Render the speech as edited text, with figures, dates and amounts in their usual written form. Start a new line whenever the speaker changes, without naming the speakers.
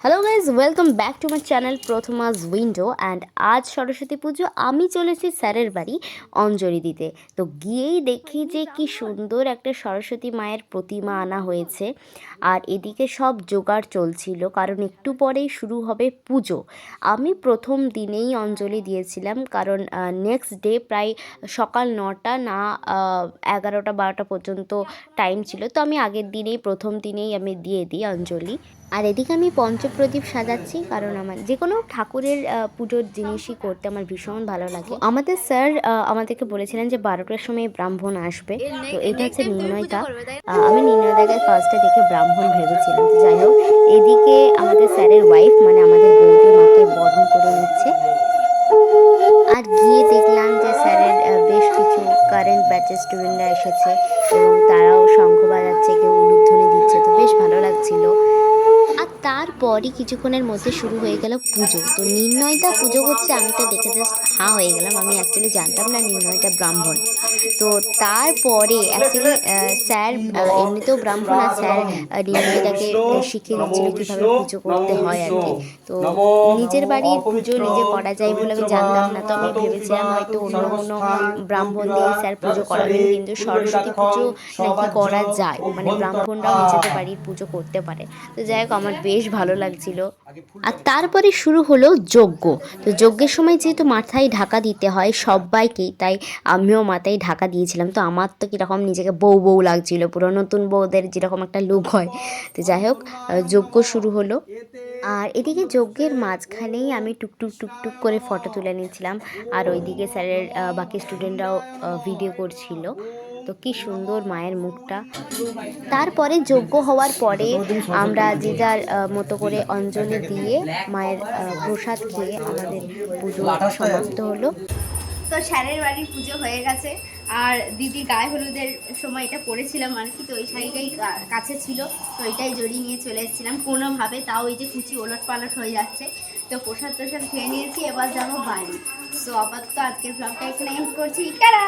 Hello guys, welcome back to my channel প্রথমাস window. And আজ সরস্বতী পুজো, আমি চলেছি স্যারের বাড়ি অঞ্জলি দিতে। তো গিয়েই দেখি যে কি সুন্দর একটা সরস্বতী মায়ের প্রতিমা আনা হয়েছে। আর এদিকে সব জোগাড় চলছিল, কারণ একটু পরেই শুরু হবে পুজো। আমি প্রথম দিনেই অঞ্জলি দিয়েছিলাম, কারণ নেক্সট ডে প্রায় সকাল 9টা না 11টা 12টা পর্যন্ত টাইম ছিল। তো আমি আগের দিনেই প্রথম দিনেই আমি দিয়ে দিই অঞ্জলি। আর এদিকে আমি পঞ্চপ্রদীপ সাজাচ্ছি, কারণ আমার যে কোনো ঠাকুরের পুজোর জিনিসই করতে আমার ভীষণ ভালো লাগে। আমাদের স্যার আমাদেরকে বলেছিলেন যে 12টার সময় ব্রাহ্মণ আসবে। তো এটা হচ্ছে নির্ণয়দা। আমি নির্ণয়দাকে ফার্স্টে দেখে ব্রাহ্মণ ভেবেছিলাম। তো যাই হোক, এদিকে আমাদের স্যারের ওয়াইফ মানে আমাদের বৌদি মাকে বরণ করে নিচ্ছে। আর গিয়ে দেখলাম যে স্যারের বেশ কিছু কারেন্ট ব্যাচের স্টুডেন্টরা এসেছে এবং তারাও শঙ্খ বাজাচ্ছে, কেউ উলুধ্বনি দিচ্ছে। তো বেশ ভালো লাগছিল। আর তারপরই কিছুক্ষণের মধ্যে শুরু হয়ে গেল পুজো। তো নির্ণয়দা পুজো করছে, আমি তো দেখে জাস্ট হাঁ হয়ে গেলাম। আমি অ্যাকচুয়ালি জানতাম না নির্ণয়দা ব্রাহ্মণ। তো তারপরে অ্যাকচুয়ালি স্যার এমনিতেও ব্রাহ্মণ, আর স্যার নির্ণয়দাকে শিখিয়ে দিচ্ছিল কীভাবে পুজো করতে হয় আর কি। তো নিজের বাড়ির পুজো নিজে করা যায় বলে আমি জানতাম না। তো আমি ভেবেছিলাম হয়তো অন্য কোনো ব্রাহ্মণ দিয়ে স্যার পুজো করাবেন, কিন্তু সরস্বতী পুজো নাকি করা যায়, মানে ব্রাহ্মণরাও নিজেদের বাড়ির পুজো করতে পারে। তো যাই হোক, আমার বেশ ভালো লাগছিল। আর তারপরে শুরু হলো যজ্ঞ। তো যজ্ঞের সময় যেহেতু মাথায় ঢাকা দিতে হয় সবাইকেই, তাই আমিও মাথায় ঢাকা দিয়েছিলাম। তো আমার তো কীরকম নিজেকে বউ বউ লাগছিল, পুরো নতুন বউদের যেরকম একটা লুক হয়। তো যাই হোক, যজ্ঞ শুরু হলো। আর এদিকে যজ্ঞের মাঝখানেই আমি টুকটুক টুকটুক করে ফটো তুলে নিয়েছিলাম। আর ওইদিকে স্যারের বাকি স্টুডেন্টরাও ভিডিও করছিল। তো কি সুন্দর মায়ের মুখটা। তারপরে যজ্ঞ হওয়ার পরে আমরা যে যার মতো করে অঞ্জলি দিয়ে মায়ের প্রসাদ খেয়ে আমাদের পুজো সমাপ্ত হলো।
তো স্যারের বাড়ির পুজো হয়ে গেছে। আর দিদি গায়ে হলুদের সময় এটা পরেছিলাম আর কি, তো ওই শাড়িটাই কাছে ছিল, তো এটাই জড়িয়ে নিয়ে চলে এসেছিলাম কোনোভাবে। তাও এই যে কুচি ওলট পালট হয়ে যাচ্ছে। তো প্রসাদ টোসাদ খেয়ে নিয়েছি, এবার যাবো বাড়ি। সো আপাতত আজকের ব্লগটা এখানে এন্ড করছি। টাটা।